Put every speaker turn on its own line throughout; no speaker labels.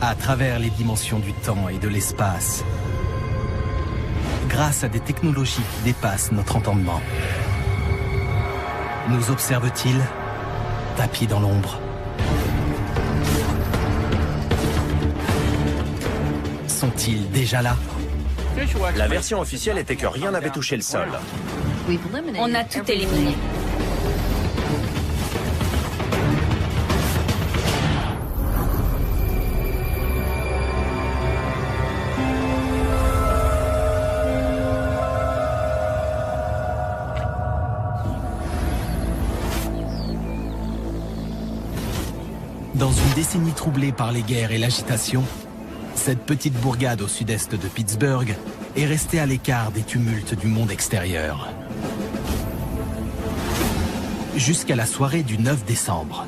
à travers les dimensions du temps et de l'espace, grâce à des technologies qui dépassent notre entendement. Nous observe-t-il, tapis dans l'ombre? Sont-ils déjà là?
La version officielle était que rien n'avait touché le sol.
On a tout éliminé.
Dans une décennie troublée par les guerres et l'agitation, cette petite bourgade au sud-est de Pittsburgh est restée à l'écart des tumultes du monde extérieur. Jusqu'à la soirée du 9 décembre.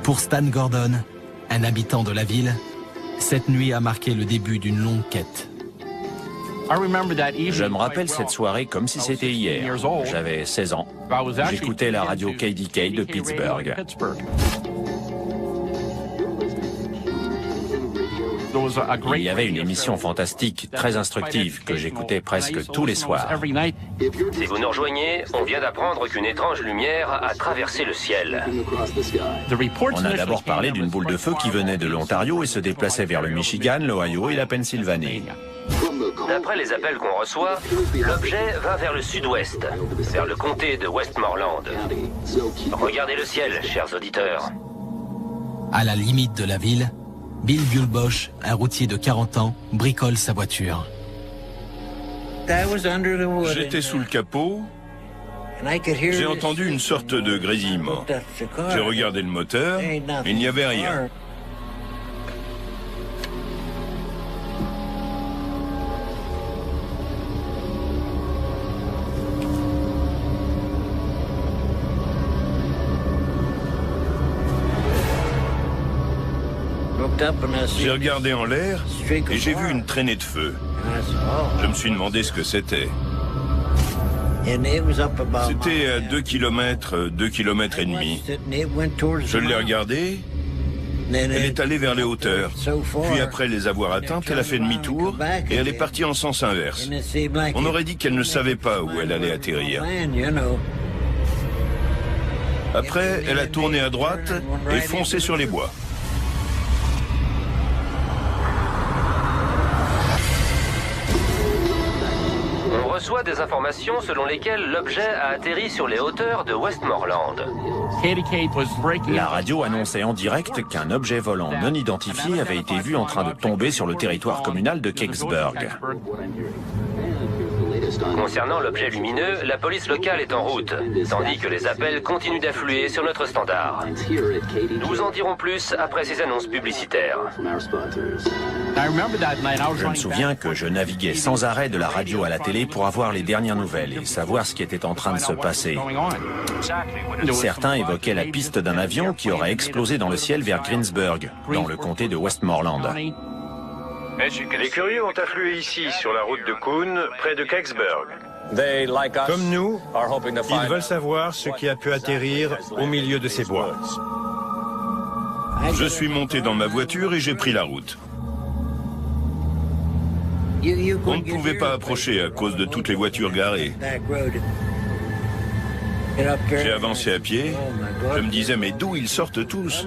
Pour Stan Gordon, un habitant de la ville, cette nuit a marqué le début d'une longue quête.
Je me rappelle cette soirée comme si c'était hier. J'avais 16 ans. J'écoutais la radio KDK de Pittsburgh. Il y avait une émission fantastique, très instructive, que j'écoutais presque tous les soirs.
Si vous nous rejoignez, on vient d'apprendre qu'une étrange lumière a traversé le ciel.
On a d'abord parlé d'une boule de feu qui venait de l'Ontario et se déplaçait vers le Michigan, l'Ohio et la Pennsylvanie.
D'après les appels qu'on reçoit, l'objet va vers le sud-ouest, vers le comté de Westmoreland. Regardez le ciel, chers auditeurs.
À la limite de la ville, Bill Gulbosh, un routier de 40 ans, bricole sa voiture.
J'étais sous le capot. J'ai entendu une sorte de grésillement. J'ai regardé le moteur, il n'y avait rien. J'ai regardé en l'air et j'ai vu une traînée de feu. Je me suis demandé ce que c'était. C'était à 2 km, 2 km et demi. Je l'ai regardée. Elle est allée vers les hauteurs. Puis après les avoir atteintes, elle a fait demi-tour et elle est partie en sens inverse. On aurait dit qu'elle ne savait pas où elle allait atterrir. Après, elle a tourné à droite et foncé sur les bois.
On reçoit des informations selon lesquelles l'objet a atterri sur les hauteurs de Westmoreland.
La radio annonçait en direct qu'un objet volant non identifié avait été vu en train de tomber sur le territoire communal de Kecksburg.
Concernant l'objet lumineux, la police locale est en route, tandis que les appels continuent d'affluer sur notre standard. Nous vous en dirons plus après ces annonces publicitaires.
Je me souviens que je naviguais sans arrêt de la radio à la télé pour avoir les dernières nouvelles et savoir ce qui était en train de se passer. Certains évoquaient la piste d'un avion qui aurait explosé dans le ciel vers Greensburg, dans le comté de Westmoreland.
Les curieux ont afflué ici, sur la route de Coon, près de Kecksburg.
Comme nous, ils veulent savoir ce qui a pu atterrir au milieu de ces bois.
Je suis monté dans ma voiture et j'ai pris la route. On ne pouvait pas approcher à cause de toutes les voitures garées. J'ai avancé à pied. Je me disais, mais d'où ils sortent tous?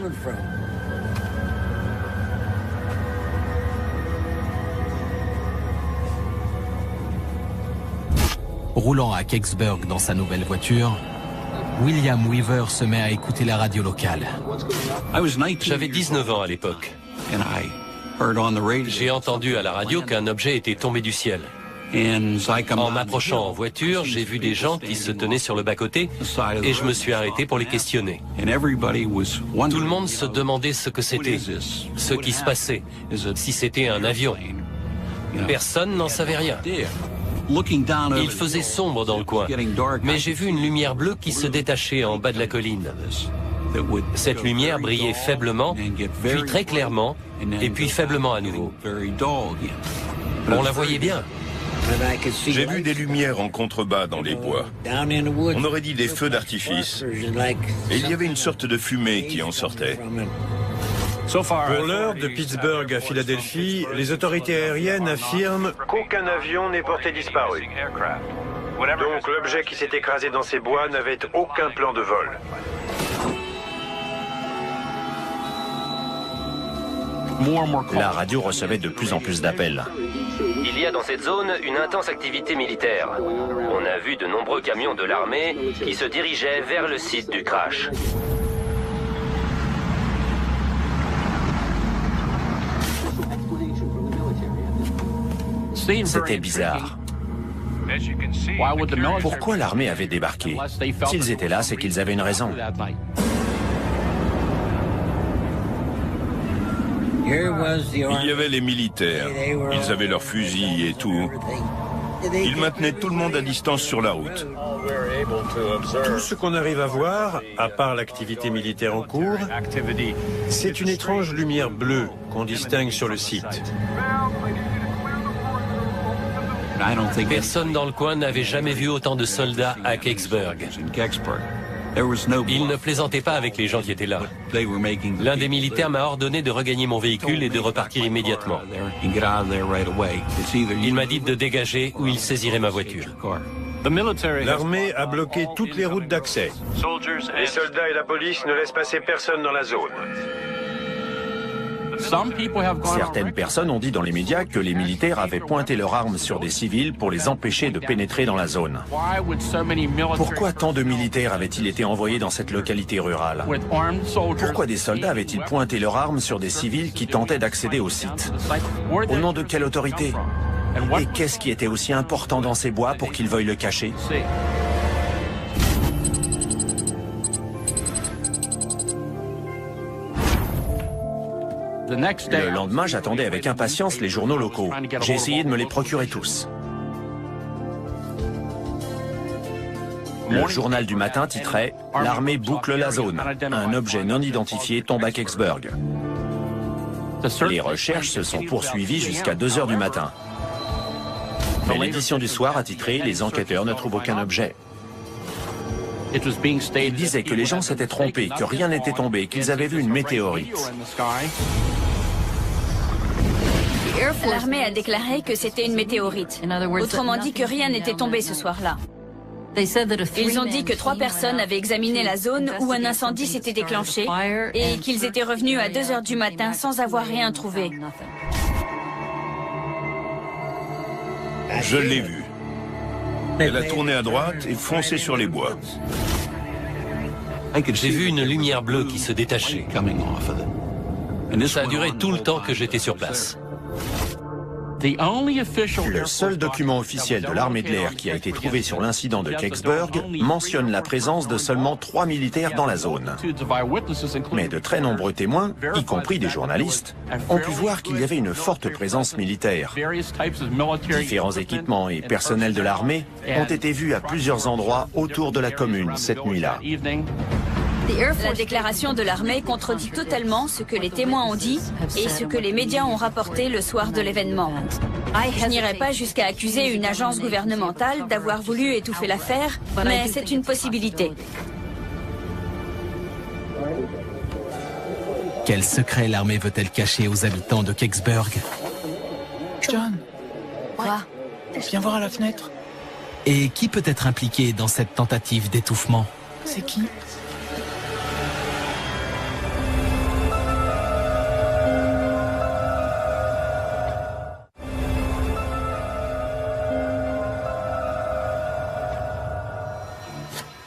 Roulant à Kecksburg dans sa nouvelle voiture, William Weaver se met à écouter la radio locale.
J'avais 19 ans à l'époque. J'ai entendu à la radio qu'un objet était tombé du ciel. En m'approchant en voiture, j'ai vu des gens qui se tenaient sur le bas-côté et je me suis arrêté pour les questionner. Tout le monde se demandait ce que c'était, ce qui se passait, si c'était un avion. Personne n'en savait rien. Il faisait sombre dans le coin, mais j'ai vu une lumière bleue qui se détachait en bas de la colline. Cette lumière brillait faiblement, puis très clairement, et puis faiblement à nouveau. On la voyait bien.
J'ai vu des lumières en contrebas dans les bois. On aurait dit des feux d'artifice. Et il y avait une sorte de fumée qui en sortait.
Pour l'heure, de Pittsburgh à Philadelphie, les autorités aériennes affirment
qu'aucun avion n'est porté disparu. Donc l'objet qui s'est écrasé dans ces bois n'avait aucun plan de vol.
La radio recevait de plus en plus d'appels.
Il y a dans cette zone une intense activité militaire. On a vu de nombreux camions de l'armée qui se dirigeaient vers le site du crash.
C'était bizarre. Pourquoi l'armée avait débarqué? S'ils étaient là, c'est qu'ils avaient une raison.
Il y avait les militaires. Ils avaient leurs fusils et tout. Ils maintenaient tout le monde à distance sur la route.
tout ce qu'on arrive à voir, à part l'activité militaire en cours, c'est une étrange lumière bleue qu'on distingue sur le site.
Personne dans le coin n'avait jamais vu autant de soldats à Kecksburg. Ils ne plaisantaient pas avec les gens qui étaient là. L'un des militaires m'a ordonné de regagner mon véhicule et de repartir immédiatement. Il m'a dit de dégager ou il saisirait ma voiture.
L'armée a bloqué toutes les routes d'accès.
Les soldats et la police ne laissent passer personne dans la zone.
Certaines personnes ont dit dans les médias que les militaires avaient pointé leurs armes sur des civils pour les empêcher de pénétrer dans la zone. Pourquoi tant de militaires avaient-ils été envoyés dans cette localité rurale? Pourquoi des soldats avaient-ils pointé leurs armes sur des civils qui tentaient d'accéder au site? Au nom de quelle autorité? Et qu'est-ce qui était aussi important dans ces bois pour qu'ils veuillent le cacher? Le lendemain, j'attendais avec impatience les journaux locaux. J'ai essayé de me les procurer tous. Le journal du matin titrait « L'armée boucle la zone. Un objet non identifié tombe à Kecksburg ». Les recherches se sont poursuivies jusqu'à 2 heures du matin. Mais l'édition du soir a titré « Les enquêteurs ne trouvent aucun objet ». Il disait que les gens s'étaient trompés, que rien n'était tombé, qu'ils avaient vu une météorite.
L'armée a déclaré que c'était une météorite. Autrement dit que rien n'était tombé ce soir-là. Ils ont dit que 3 personnes avaient examiné la zone où un incendie s'était déclenché et qu'ils étaient revenus à 2 heures du matin sans avoir rien trouvé.
Je l'ai vue. Elle a tourné à droite et foncé sur les bois.
J'ai vu une lumière bleue qui se détachait. Ça a duré tout le temps que j'étais sur place.
Le seul document officiel de l'armée de l'air qui a été trouvé sur l'incident de Kecksburg mentionne la présence de seulement 3 militaires dans la zone. Mais de très nombreux témoins, y compris des journalistes, ont pu voir qu'il y avait une forte présence militaire. Différents équipements et personnels de l'armée ont été vus à plusieurs endroits autour de la commune cette nuit-là.
La déclaration de l'armée contredit totalement ce que les témoins ont dit et ce que les médias ont rapporté le soir de l'événement. Je n'irai pas jusqu'à accuser une agence gouvernementale d'avoir voulu étouffer l'affaire, mais c'est une possibilité.
Quel secret l'armée veut-elle cacher aux habitants de Kecksburg?
John,
Quoi?
viens voir à la fenêtre.
Et qui peut être impliqué dans cette tentative d'étouffement?
C'est qui?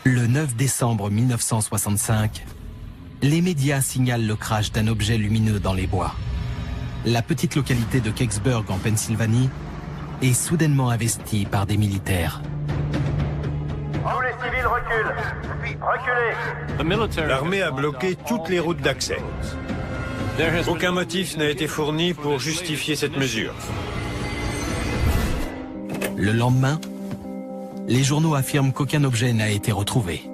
Le 9 décembre 1965, les médias signalent le crash d'un objet lumineux dans les bois. La petite localité de Kecksburg en Pennsylvanie est soudainement investie par des militaires.
Tous les civils reculent. Reculez.
L'armée a bloqué toutes les routes d'accès. Aucun motif n'a été fourni pour justifier cette mesure.
Le lendemain, les journaux affirment qu'aucun objet n'a été retrouvé.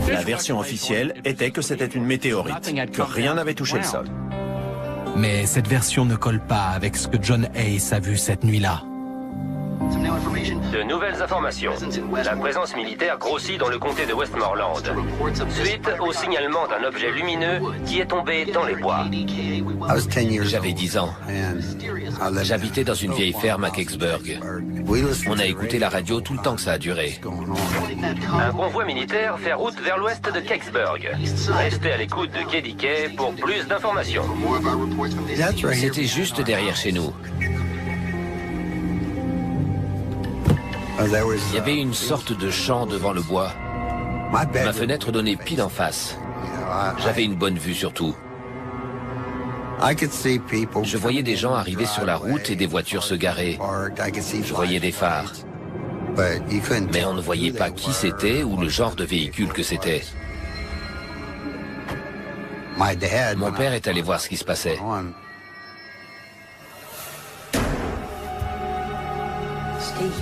La version officielle était que c'était une météorite, que rien n'avait touché le sol.
Mais cette version ne colle pas avec ce que John Hayes a vu cette nuit-là.
De nouvelles informations. La présence militaire grossit dans le comté de Westmoreland, suite au signalement d'un objet lumineux qui est tombé dans les bois.
J'avais 10 ans. J'habitais dans une vieille ferme à Kecksburg. On a écouté la radio tout le temps que ça a duré.
Un convoi militaire fait route vers l'ouest de Kecksburg. Restez à l'écoute de KDK pour plus d'informations.
C'était juste derrière chez nous. Il y avait une sorte de champ devant le bois. Ma fenêtre donnait pile en face. J'avais une bonne vue surtout. Je voyais des gens arriver sur la route et des voitures se garer. Je voyais des phares. Mais on ne voyait pas qui c'était ou le genre de véhicule que c'était. Mon père est allé voir ce qui se passait.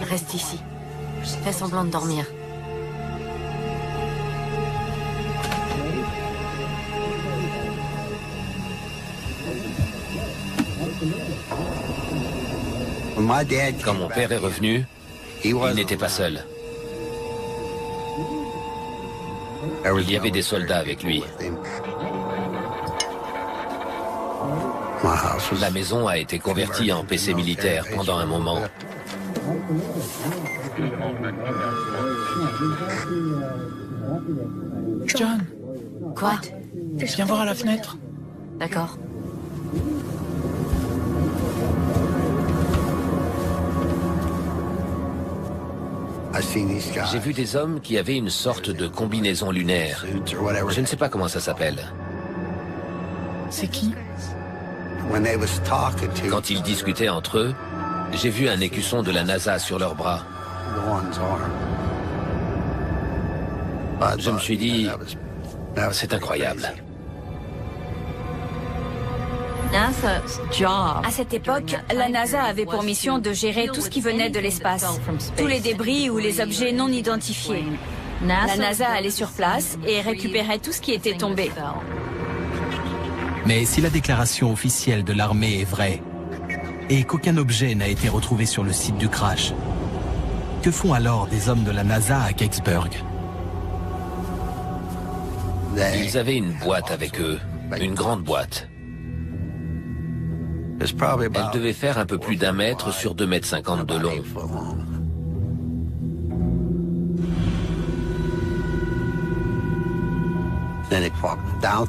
Reste ici. Fais semblant de dormir.
Quand mon père est revenu, il n'était pas seul. Il y avait des soldats avec lui. La maison a été convertie en PC militaire pendant un moment.
John,
Quoi?
viens voir à la fenêtre.
D'accord.
J'ai vu des hommes qui avaient une sorte de combinaison lunaire. Je ne sais pas comment ça s'appelle.
C'est qui?
Quand ils discutaient entre eux, j'ai vu un écusson de la NASA sur leurs bras. Je me suis dit, c'est incroyable.
À cette époque, la NASA avait pour mission de gérer tout ce qui venait de l'espace, tous les débris ou les objets non identifiés. La NASA allait sur place et récupérait tout ce qui était tombé.
Mais si la déclaration officielle de l'armée est vraie, et qu'aucun objet n'a été retrouvé sur le site du crash, que font alors des hommes de la NASA à Kecksburg?
Ils avaient une boîte avec eux, une grande boîte. Elle devait faire un peu plus d'1 mètre sur 2,50 m de long.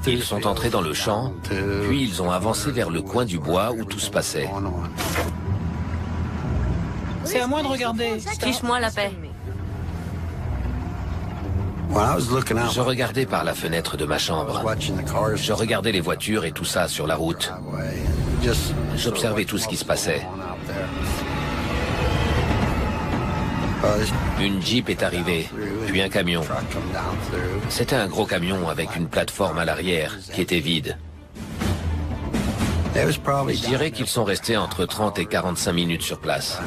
Ils sont entrés dans le champ, puis ils ont avancé vers le coin du bois où tout se passait.
C'est à moi de regarder.
Fiche-moi la paix.
Je regardais par la fenêtre de ma chambre. Je regardais les voitures et tout ça sur la route. J'observais tout ce qui se passait. Une Jeep est arrivée, puis un camion. C'était un gros camion avec une plateforme à l'arrière qui était vide. Je dirais qu'ils sont restés entre 30 et 45 minutes sur place.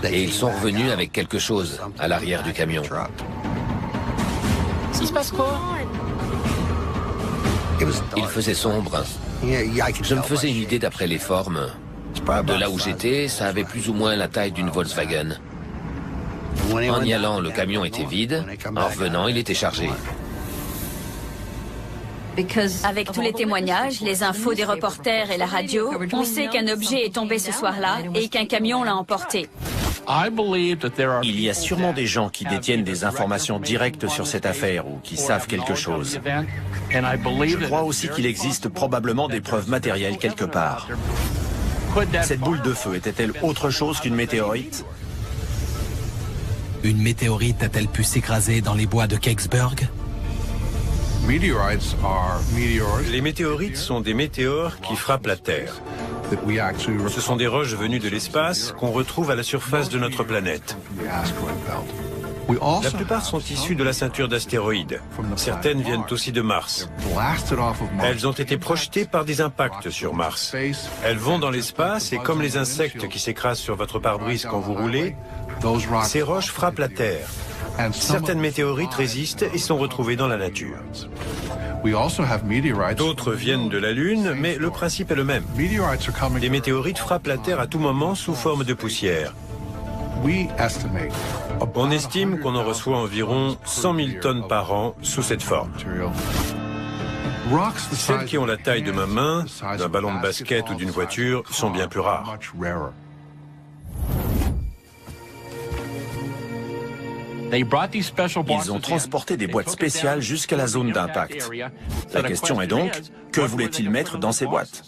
Et ils sont revenus avec quelque chose à l'arrière du camion.
Il se passe quoi?
Il faisait sombre. Je me faisais une idée d'après les formes. De là où j'étais, ça avait plus ou moins la taille d'une Volkswagen. En y allant, le camion était vide. En revenant, il était chargé.
Avec tous les témoignages, les infos des reporters et la radio, on sait qu'un objet est tombé ce soir-là et qu'un camion l'a emporté.
Il y a sûrement des gens qui détiennent des informations directes sur cette affaire ou qui savent quelque chose. Je crois aussi qu'il existe probablement des preuves matérielles quelque part. Cette boule de feu était-elle autre chose qu'une météorite?
Une météorite a-t-elle pu s'écraser dans les bois de Kecksburg?
Les météorites sont des météores qui frappent la Terre. Ce sont des roches venues de l'espace qu'on retrouve à la surface de notre planète. La plupart sont issues de la ceinture d'astéroïdes. Certaines viennent aussi de Mars. Elles ont été projetées par des impacts sur Mars. Elles vont dans l'espace et comme les insectes qui s'écrasent sur votre pare-brise quand vous roulez, ces roches frappent la Terre. Certaines météorites résistent et sont retrouvées dans la nature. D'autres viennent de la Lune, mais le principe est le même. Les météorites frappent la Terre à tout moment sous forme de poussière. On estime qu'on en reçoit environ 100 000 tonnes par an sous cette forme. Celles qui ont la taille de ma main, d'un ballon de basket ou d'une voiture sont bien plus rares.
Ils ont transporté des boîtes spéciales jusqu'à la zone d'impact. La question est donc, que voulaient-ils mettre dans ces boîtes?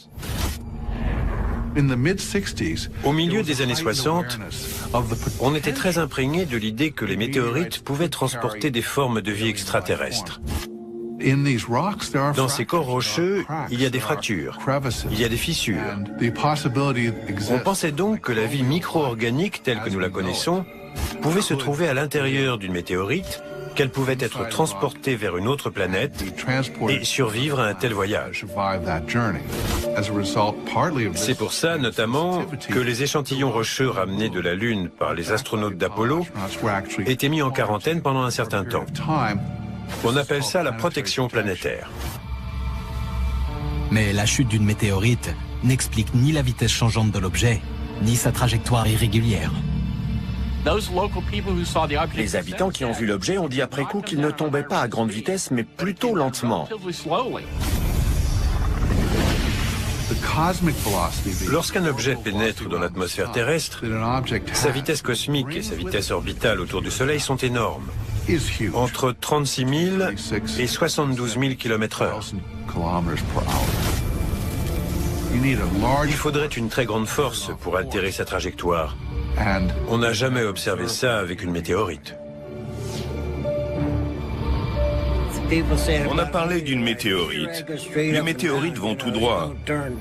Au milieu des années 60, on était très imprégné de l'idée que les météorites pouvaient transporter des formes de vie extraterrestres. Dans ces corps rocheux, il y a des fractures, il y a des fissures. On pensait donc que la vie micro-organique telle que nous la connaissons pouvait se trouver à l'intérieur d'une météorite, qu'elle pouvait être transportée vers une autre planète et survivre à un tel voyage. C'est pour ça, notamment, que les échantillons rocheux ramenés de la Lune par les astronautes d'Apollo étaient mis en quarantaine pendant un certain temps. On appelle ça la protection planétaire.
Mais la chute d'une météorite n'explique ni la vitesse changeante de l'objet, ni sa trajectoire irrégulière.
Les habitants qui ont vu l'objet ont dit après coup qu'il ne tombait pas à grande vitesse, mais plutôt lentement.
Lorsqu'un objet pénètre dans l'atmosphère terrestre, sa vitesse cosmique et sa vitesse orbitale autour du Soleil sont énormes, entre 36 000 et 72 000 km/h. Il faudrait une très grande force pour altérer sa trajectoire. On n'a jamais observé ça avec une météorite.
On a parlé d'une météorite. Les météorites vont tout droit.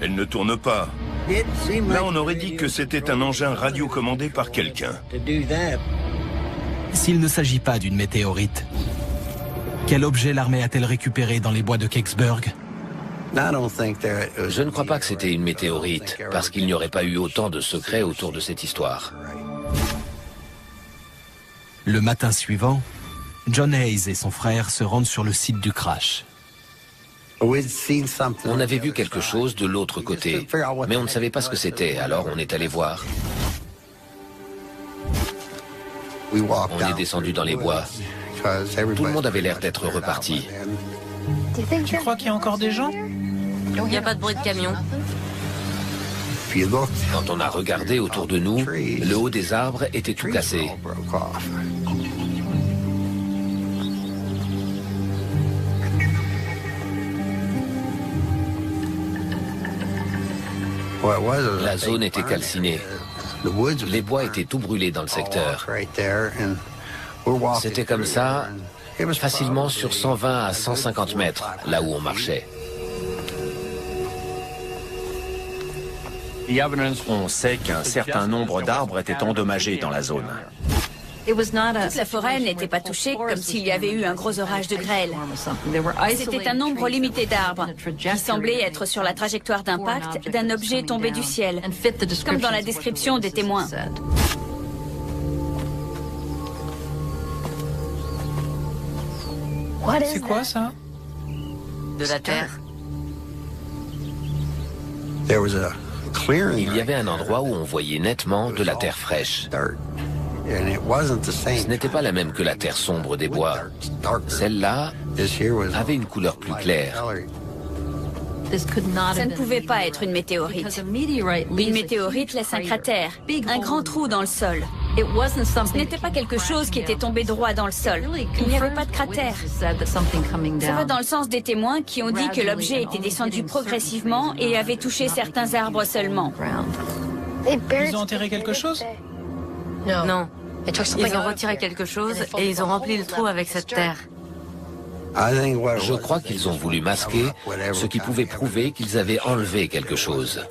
Elles ne tournent pas. Là, on aurait dit que c'était un engin radiocommandé par quelqu'un.
S'il ne s'agit pas d'une météorite, quel objet l'armée a-t-elle récupéré dans les bois de Kecksburg?
Je ne crois pas que c'était une météorite, parce qu'il n'y aurait pas eu autant de secrets autour de cette histoire.
Le matin suivant, John Hayes et son frère se rendent sur le site du crash.
On avait vu quelque chose de l'autre côté, mais on ne savait pas ce que c'était, alors on est allé voir. On est descendu dans les bois. Tout le monde avait l'air d'être reparti.
Tu crois qu'il y a encore des gens?
Il n'y a pas de bruit de camion.
Quand on a regardé autour de nous, le haut des arbres était tout cassé. La zone était calcinée. Les bois étaient tout brûlés dans le secteur. C'était comme ça, facilement sur 120 à 150 mètres, là où on marchait.
On sait qu'un certain nombre d'arbres étaient endommagés dans la zone.
Toute la forêt n'était pas touchée comme s'il y avait eu un gros orage de grêle. C'était un nombre limité d'arbres qui semblaient être sur la trajectoire d'impact d'un objet tombé du ciel, comme dans la description des témoins.
C'est quoi ça?
De la terre.
Il y avait un endroit où on voyait nettement de la terre fraîche. Ce n'était pas la même que la terre sombre des bois. Celle-là avait une couleur plus claire.
Ça ne pouvait pas être une météorite. Une météorite laisse un cratère, un grand trou dans le sol. Ce n'était pas quelque chose qui était tombé droit dans le sol. Il n'y avait pas de cratère. Ça va dans le sens des témoins qui ont dit que l'objet était descendu progressivement et avait touché certains arbres seulement.
Ils ont enterré quelque chose?
Non. Ils ont retiré quelque chose et ils ont rempli le trou avec cette terre.
Je crois qu'ils ont voulu masquer ce qui pouvait prouver qu'ils avaient enlevé quelque chose.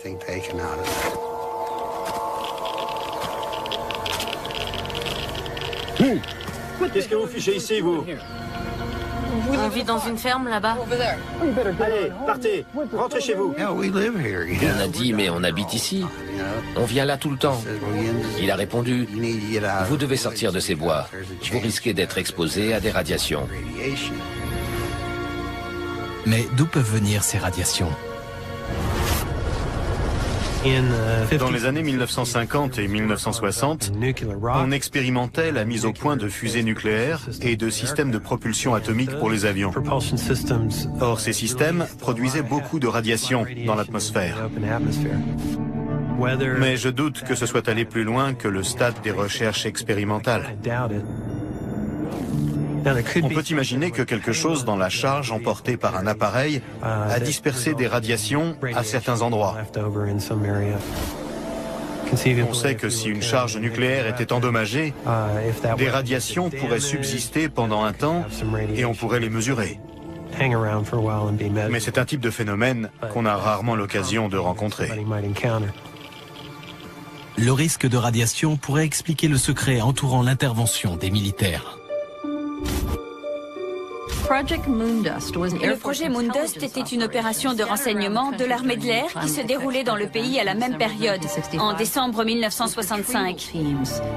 Qu'est-ce que vous fichez ici, vous?
On vit dans une ferme là-bas.
Allez, partez, rentrez chez vous.
On a dit, mais on habite ici. On vient là tout le temps. Il a répondu, vous devez sortir de ces bois. Vous risquez d'être exposé à des radiations.
Mais d'où peuvent venir ces radiations?
Dans les années 1950 et 1960, on expérimentait la mise au point de fusées nucléaires et de systèmes de propulsion atomique pour les avions. Or, ces systèmes produisaient beaucoup de radiation dans l'atmosphère. Mais je doute que ce soit allé plus loin que le stade des recherches expérimentales. On peut imaginer que quelque chose dans la charge emportée par un appareil a dispersé des radiations à certains endroits. On sait que si une charge nucléaire était endommagée, des radiations pourraient subsister pendant un temps et on pourrait les mesurer. Mais c'est un type de phénomène qu'on a rarement l'occasion de rencontrer.
Le risque de radiation pourrait expliquer le secret entourant l'intervention des militaires.
Le projet Moondust était une opération de renseignement de l'armée de l'air qui se déroulait dans le pays à la même période, en décembre 1965.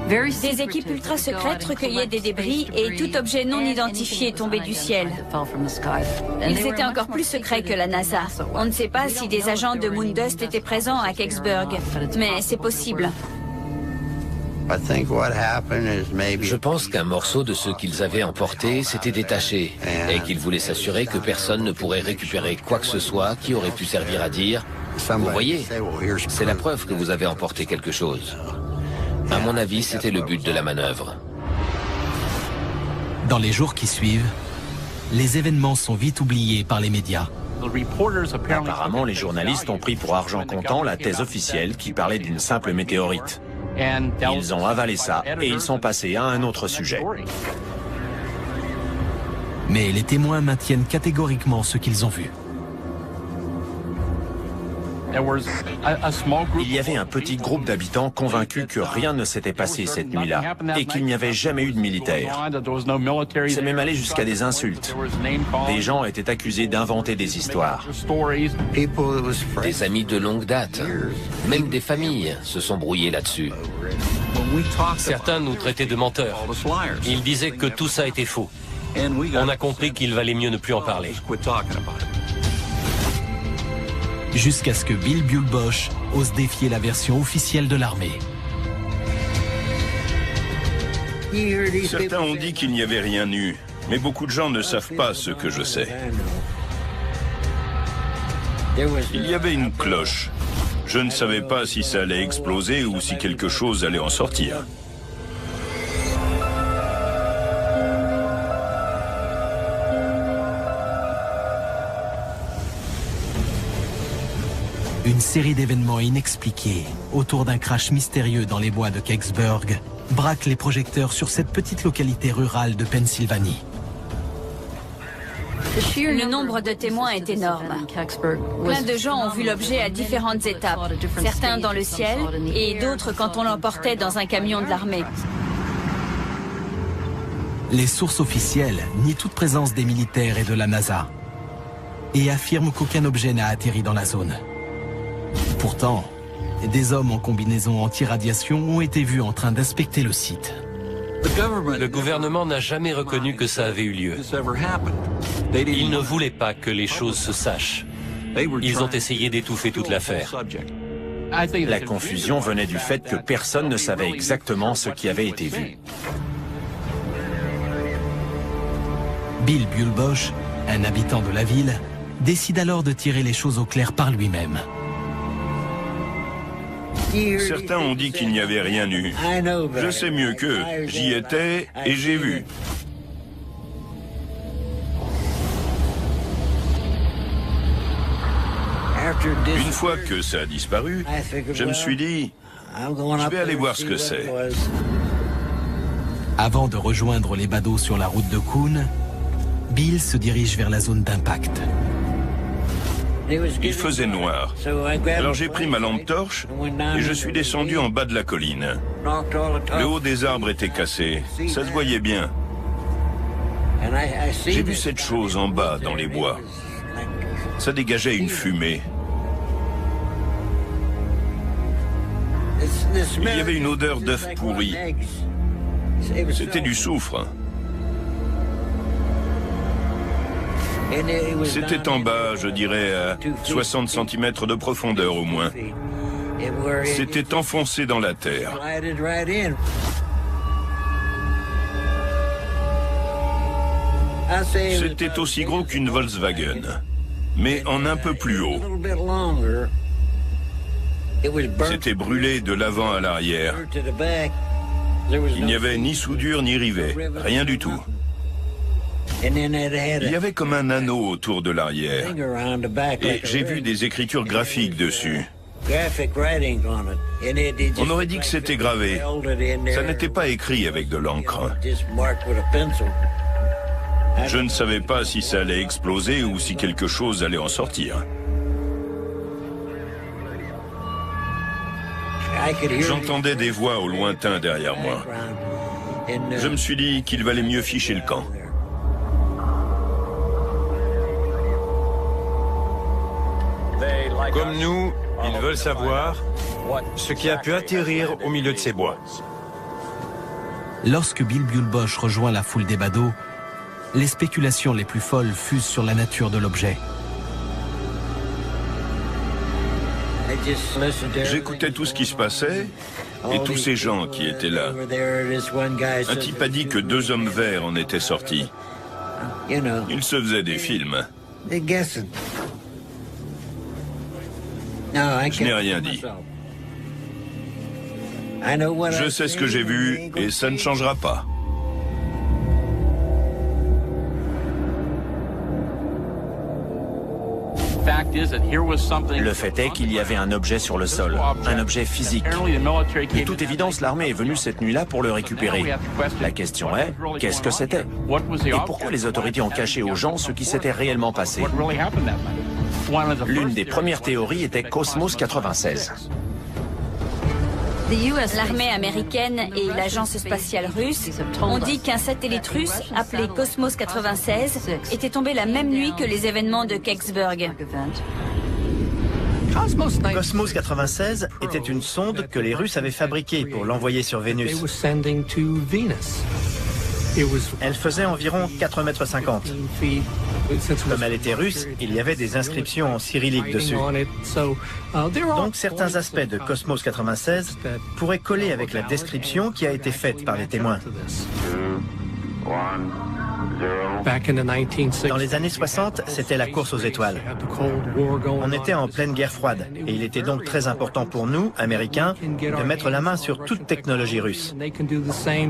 Des équipes ultra secrètes recueillaient des débris et tout objet non identifié tombé du ciel. Ils étaient encore plus secrets que la NASA. On ne sait pas si des agents de Moondust étaient présents à Kecksburg, mais c'est possible.
Je pense qu'un morceau de ce qu'ils avaient emporté s'était détaché et qu'ils voulaient s'assurer que personne ne pourrait récupérer quoi que ce soit qui aurait pu servir à dire « Vous voyez, c'est la preuve que vous avez emporté quelque chose ». À mon avis, c'était le but de la manœuvre.
Dans les jours qui suivent, les événements sont vite oubliés par les médias.
Apparemment, les journalistes ont pris pour argent comptant la thèse officielle qui parlait d'une simple météorite. Ils ont avalé ça et ils sont passés à un autre sujet.
Mais les témoins maintiennent catégoriquement ce qu'ils ont vu.
Il y avait un petit groupe d'habitants convaincus que rien ne s'était passé cette nuit-là et qu'il n'y avait jamais eu de militaires. C'est même allé jusqu'à des insultes. Des gens étaient accusés d'inventer des histoires.
Des amis de longue date, même des familles se sont brouillés là-dessus.
Certains nous traitaient de menteurs. Ils disaient que tout ça était faux. On a compris qu'il valait mieux ne plus en parler.
Jusqu'à ce que Bill Buell-Bosch ose défier la version officielle de l'armée.
Certains ont dit qu'il n'y avait rien eu, mais beaucoup de gens ne savent pas ce que je sais. Il y avait une cloche. Je ne savais pas si ça allait exploser ou si quelque chose allait en sortir.
Une série d'événements inexpliqués autour d'un crash mystérieux dans les bois de Kecksburg braque les projecteurs sur cette petite localité rurale de Pennsylvanie.
Le nombre de témoins est énorme. Plein de gens ont vu l'objet à différentes étapes, certains dans le ciel et d'autres quand on l'emportait dans un camion de l'armée.
Les sources officielles nient toute présence des militaires et de la NASA et affirment qu'aucun objet n'a atterri dans la zone. Pourtant, des hommes en combinaison anti-radiation ont été vus en train d'inspecter le site.
Le gouvernement n'a jamais reconnu que ça avait eu lieu. Ils ne voulaient pas que les choses se sachent. Ils ont essayé d'étouffer toute l'affaire.
La confusion venait du fait que personne ne savait exactement ce qui avait été vu.
Bill Buell-Bosch, un habitant de la ville, décide alors de tirer les choses au clair par lui-même.
Certains ont dit qu'il n'y avait rien eu. Je sais mieux qu'eux. J'y étais et j'ai vu. Une fois que ça a disparu, je me suis dit, je vais aller voir ce que c'est.
Avant de rejoindre les badauds sur la route de Coon, Bill se dirige vers la zone d'impact.
Il faisait noir. Alors j'ai pris ma lampe torche et je suis descendu en bas de la colline. Le haut des arbres était cassé. Ça se voyait bien. J'ai vu cette chose en bas, dans les bois. Ça dégageait une fumée. Il y avait une odeur d'œuf pourri. C'était du soufre. C'était en bas, je dirais, à 60 cm de profondeur au moins. C'était enfoncé dans la terre. C'était aussi gros qu'une Volkswagen, mais en un peu plus haut. C'était brûlé de l'avant à l'arrière. Il n'y avait ni soudure ni rivet, rien du tout. Il y avait comme un anneau autour de l'arrière. Et j'ai vu des écritures graphiques dessus. On aurait dit que c'était gravé. Ça n'était pas écrit avec de l'encre. Je ne savais pas si ça allait exploser ou si quelque chose allait en sortir. J'entendais des voix au lointain derrière moi. Je me suis dit qu'il valait mieux ficher le camp.
Comme nous, ils veulent savoir ce qui a pu atterrir au milieu de ces bois.
Lorsque Bill Buell-Bosch rejoint la foule des badauds, les spéculations les plus folles fusent sur la nature de l'objet.
J'écoutais tout ce qui se passait et tous ces gens qui étaient là. Un type a dit que 2 hommes verts en étaient sortis. Ils se faisaient des films. Je n'ai rien dit. Je sais ce que j'ai vu et ça ne changera pas.
Le fait est qu'il y avait un objet sur le sol, un objet physique. De toute évidence, l'armée est venue cette nuit-là pour le récupérer. La question est, qu'est-ce que c'était? Et pourquoi les autorités ont caché aux gens ce qui s'était réellement passé? L'une des premières théories était Cosmos 96.
L'armée américaine et l'agence spatiale russe ont dit qu'un satellite russe appelé Cosmos 96 était tombé la même nuit que les événements de Kecksburg.
Cosmos 96 était une sonde que les Russes avaient fabriquée pour l'envoyer sur Vénus. Elle faisait environ 4,50 m. Comme elle était russe, il y avait des inscriptions en cyrillique dessus. Donc certains aspects de Cosmos 96 pourraient coller avec la description qui a été faite par les témoins. Dans les années 60, c'était la course aux étoiles. On était en pleine guerre froide et il était donc très important pour nous, Américains, de mettre la main sur toute technologie russe.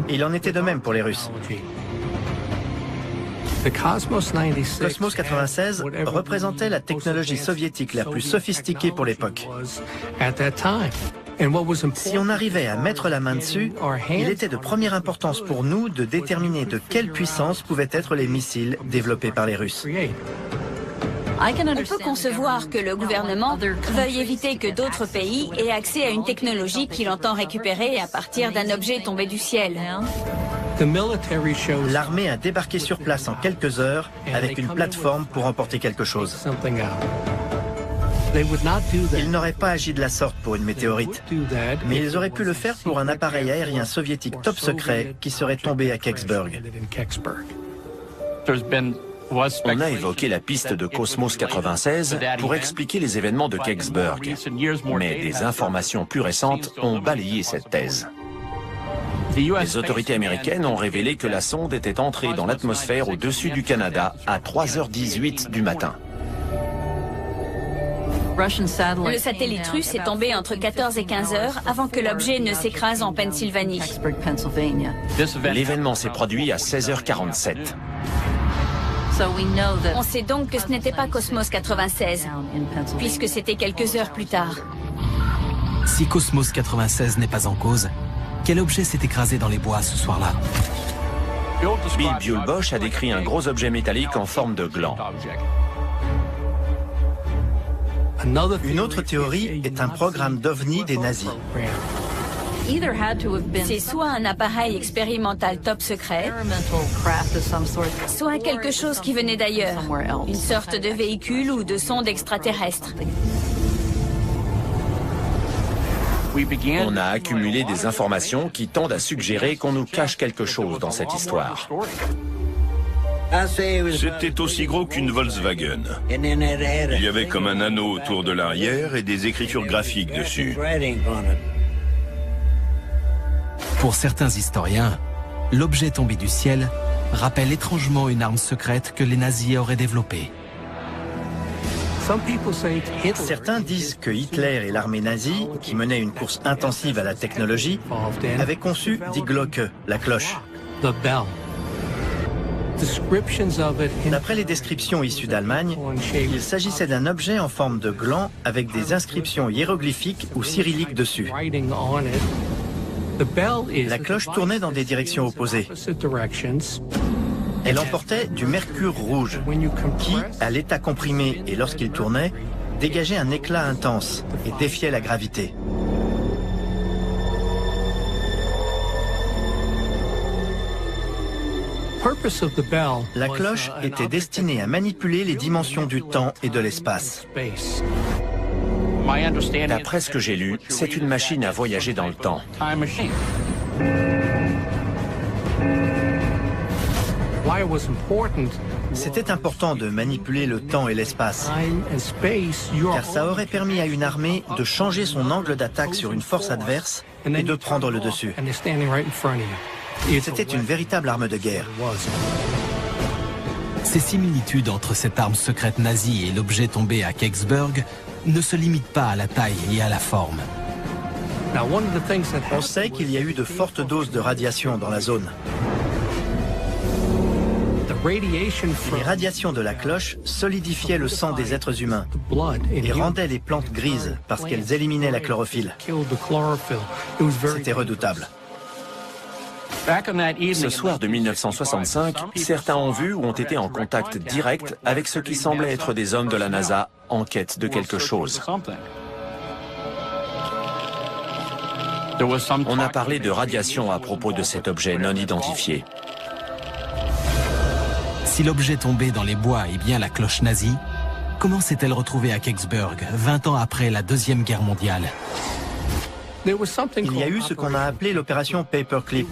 Il en était de même pour les Russes. Cosmos 96 représentait la technologie soviétique la plus sophistiquée pour l'époque. Si on arrivait à mettre la main dessus, il était de première importance pour nous de déterminer de quelle puissance pouvaient être les missiles développés par les Russes.
On peut concevoir que le gouvernement veuille éviter que d'autres pays aient accès à une technologie qu'il entend récupérer à partir d'un objet tombé du ciel.
L'armée a débarqué sur place en quelques heures avec une plateforme pour emporter quelque chose. Ils n'auraient pas agi de la sorte pour une météorite, mais ils auraient pu le faire pour un appareil aérien soviétique top secret qui serait tombé à Kecksburg.
On a évoqué la piste de Cosmos 96 pour expliquer les événements de Kecksburg, mais des informations plus récentes ont balayé cette thèse. Les autorités américaines ont révélé que la sonde était entrée dans l'atmosphère au-dessus du Canada à 3h18 du matin.
Le satellite russe est tombé entre 14 et 15 heures avant que l'objet ne s'écrase en Pennsylvanie.
L'événement s'est produit à 16h47.
On sait donc que ce n'était pas Cosmos 96, puisque c'était quelques heures plus tard.
Si Cosmos 96 n'est pas en cause, quel objet s'est écrasé dans les bois ce soir-là?
Bill Buell-Bosch a décrit un gros objet métallique en forme de gland.
Une autre théorie est un programme d'OVNI des nazis.
C'est soit un appareil expérimental top secret, soit quelque chose qui venait d'ailleurs, une sorte de véhicule ou de sonde extraterrestre.
On a accumulé des informations qui tendent à suggérer qu'on nous cache quelque chose dans cette histoire.
C'était aussi gros qu'une Volkswagen. Il y avait comme un anneau autour de l'arrière et des écritures graphiques dessus.
Pour certains historiens, l'objet tombé du ciel rappelle étrangement une arme secrète que les nazis auraient développée.
Certains disent que Hitler et l'armée nazie, qui menait une course intensive à la technologie, avaient conçu Die Glocke, la cloche. D'après les descriptions issues d'Allemagne, il s'agissait d'un objet en forme de gland avec des inscriptions hiéroglyphiques ou cyrilliques dessus. La cloche tournait dans des directions opposées. Elle emportait du mercure rouge qui, à l'état comprimé et lorsqu'il tournait, dégageait un éclat intense et défiait la gravité. La cloche était destinée à manipuler les dimensions du temps et de l'espace.
D'après ce que j'ai lu, c'est une machine à voyager dans le temps.
C'était important de manipuler le temps et l'espace, car ça aurait permis à une armée de changer son angle d'attaque sur une force adverse et de prendre le dessus. C'était une véritable arme de guerre.
Ces similitudes entre cette arme secrète nazie et l'objet tombé à Kecksburg ne se limitent pas à la taille et à la forme.
On sait qu'il y a eu de fortes doses de radiation dans la zone. Les radiations de la cloche solidifiaient le sang des êtres humains et rendaient les plantes grises parce qu'elles éliminaient la chlorophylle. C'était redoutable.
Ce soir de 1965, certains ont vu ou ont été en contact direct avec ce qui semblait être des hommes de la NASA en quête de quelque chose. On a parlé de radiation à propos de cet objet non identifié.
Si l'objet tombé dans les bois est bien la cloche nazie, comment s'est-elle retrouvée à Kecksburg, 20 ans après la Deuxième Guerre mondiale?
Il y a eu ce qu'on a appelé l'opération Paperclip,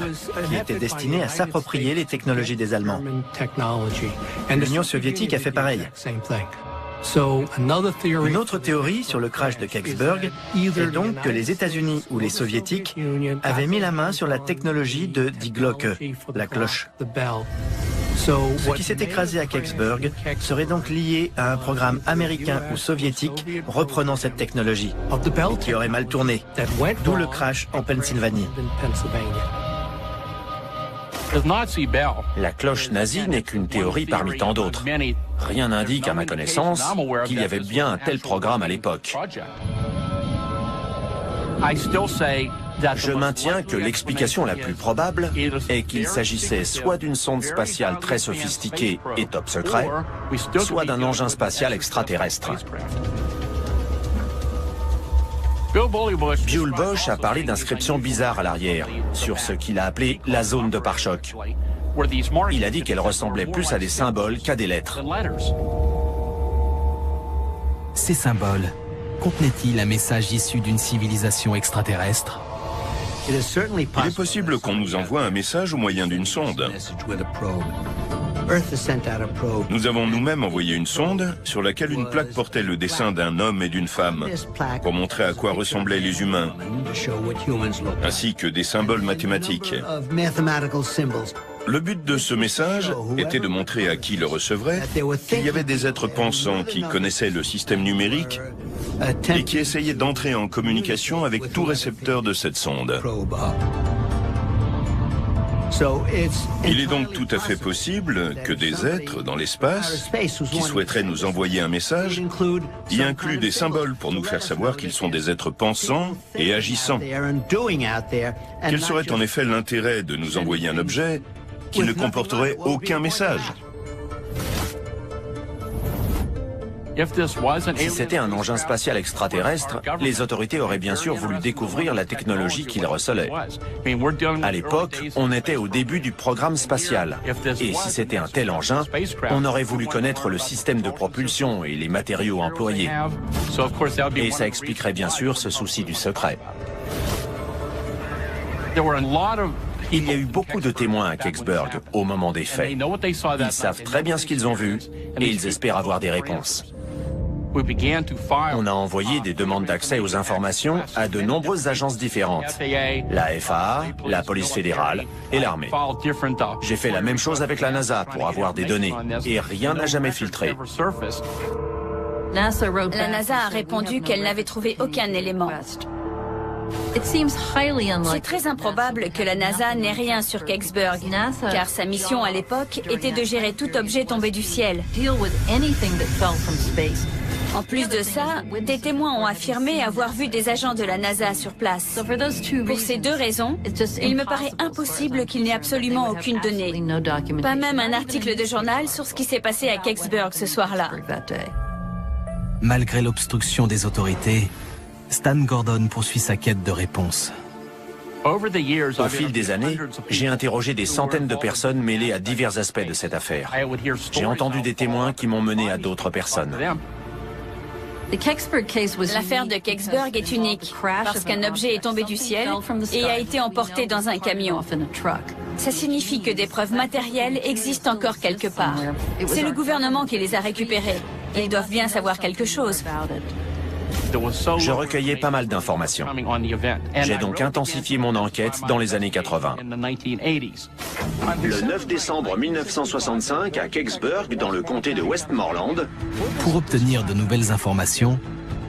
qui était destinée à s'approprier les technologies des Allemands. L'Union soviétique a fait pareil. Une autre théorie sur le crash de Kecksburg est donc que les États-Unis ou les Soviétiques avaient mis la main sur la technologie de Die Glocke, la cloche. Ce qui s'est écrasé à Kecksburg serait donc lié à un programme américain ou soviétique reprenant cette technologie, et qui aurait mal tourné, d'où le crash en Pennsylvanie.
La cloche nazie n'est qu'une théorie parmi tant d'autres. Rien n'indique, à ma connaissance, qu'il y avait bien un tel programme à l'époque. Je maintiens que l'explication la plus probable est qu'il s'agissait soit d'une sonde spatiale très sophistiquée et top secret, soit d'un engin spatial extraterrestre. Buell Bosch a parlé d'inscriptions bizarres à l'arrière, sur ce qu'il a appelé la zone de pare-choc. Il a dit qu'elle ressemblait plus à des symboles qu'à des lettres.
Ces symboles, contenaient-ils un message issu d'une civilisation extraterrestre?
Il est possible qu'on nous envoie un message au moyen d'une sonde. Nous avons nous-mêmes envoyé une sonde sur laquelle une plaque portait le dessin d'un homme et d'une femme pour montrer à quoi ressemblaient les humains, ainsi que des symboles mathématiques. Le but de ce message était de montrer à qui le recevrait qu'il y avait des êtres pensants qui connaissaient le système numérique et qui essayaient d'entrer en communication avec tout récepteur de cette sonde. Il est donc tout à fait possible que des êtres dans l'espace qui souhaiteraient nous envoyer un message y incluent des symboles pour nous faire savoir qu'ils sont des êtres pensants et agissants. Quel serait en effet l'intérêt de nous envoyer un objet qui ne comporterait aucun message?
Si c'était un engin spatial extraterrestre, les autorités auraient bien sûr voulu découvrir la technologie qu'il recelait. À l'époque, on était au début du programme spatial. Et si c'était un tel engin, on aurait voulu connaître le système de propulsion et les matériaux employés. Et ça expliquerait bien sûr ce souci du secret. Il y a eu beaucoup de témoins à Kecksburg au moment des faits. Ils savent très bien ce qu'ils ont vu et ils espèrent avoir des réponses. On a envoyé des demandes d'accès aux informations à de nombreuses agences différentes. La FAA, la police fédérale et l'armée. J'ai fait la même chose avec la NASA pour avoir des données et rien n'a jamais filtré.
La NASA a répondu qu'elle n'avait trouvé aucun élément. C'est très improbable que la NASA n'ait rien sur Kecksburg, car sa mission à l'époque était de gérer tout objet tombé du ciel. En plus de ça, des témoins ont affirmé avoir vu des agents de la NASA sur place. Pour ces deux raisons, il me paraît impossible qu'il n'ait absolument aucune donnée. Pas même un article de journal sur ce qui s'est passé à Kecksburg ce soir-là.
Malgré l'obstruction des autorités, Stan Gordon poursuit sa quête de réponses.
Au fil des années, j'ai interrogé des centaines de personnes mêlées à divers aspects de cette affaire. J'ai entendu des témoins qui m'ont mené à d'autres personnes.
L'affaire de Kecksburg est unique parce qu'un objet est tombé du ciel et a été emporté dans un camion. Ça signifie que des preuves matérielles existent encore quelque part. C'est le gouvernement qui les a récupérées. Ils doivent bien savoir quelque chose.
Je recueillais pas mal d'informations. J'ai donc intensifié mon enquête dans les années 80. Le 9 décembre 1965, à Kecksburg, dans le comté de Westmoreland.
Pour obtenir de nouvelles informations,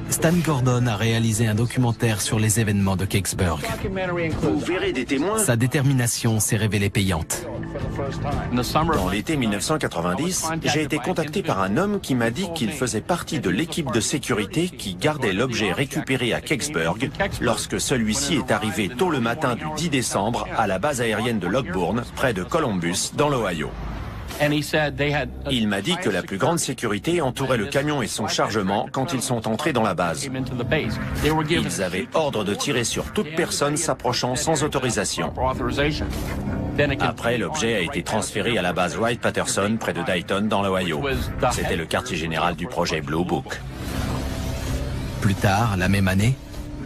Stan Gordon a réalisé un documentaire sur les événements de Kecksburg.
Vous verrez des témoins.
Sa détermination s'est révélée payante.
Dans l'été 1990, j'ai été contacté par un homme qui m'a dit qu'il faisait partie de l'équipe de sécurité qui gardait l'objet récupéré à Kecksburg lorsque celui-ci est arrivé tôt le matin du 10 décembre à la base aérienne de Lockbourne, près de Columbus, dans l'Ohio. Il m'a dit que la plus grande sécurité entourait le camion et son chargement quand ils sont entrés dans la base. Ils avaient ordre de tirer sur toute personne s'approchant sans autorisation. Après, l'objet a été transféré à la base Wright-Patterson près de Dayton dans l'Ohio. C'était le quartier général du projet Blue Book.
Plus tard, la même année,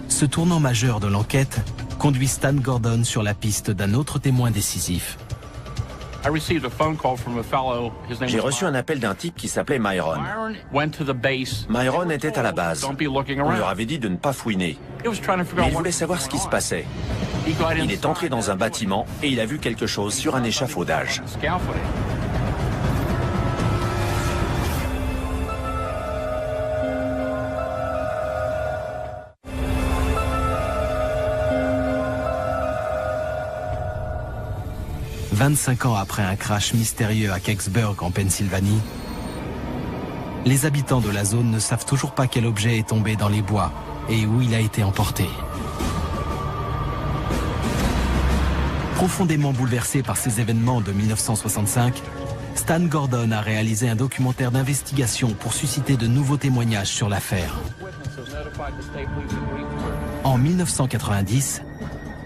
ce tournant majeur de l'enquête conduit Stan Gordon sur la piste d'un autre témoin décisif.
J'ai reçu un appel d'un type qui s'appelait Myron. Myron était à la base. On leur avait dit de ne pas fouiner. Mais il voulait savoir ce qui se passait. Il est entré dans un bâtiment et il a vu quelque chose sur un échafaudage. «
25 ans après un crash mystérieux à Kecksburg en Pennsylvanie, les habitants de la zone ne savent toujours pas quel objet est tombé dans les bois et où il a été emporté. Profondément bouleversé par ces événements de 1965, Stan Gordon a réalisé un documentaire d'investigation pour susciter de nouveaux témoignages sur l'affaire. En 1990,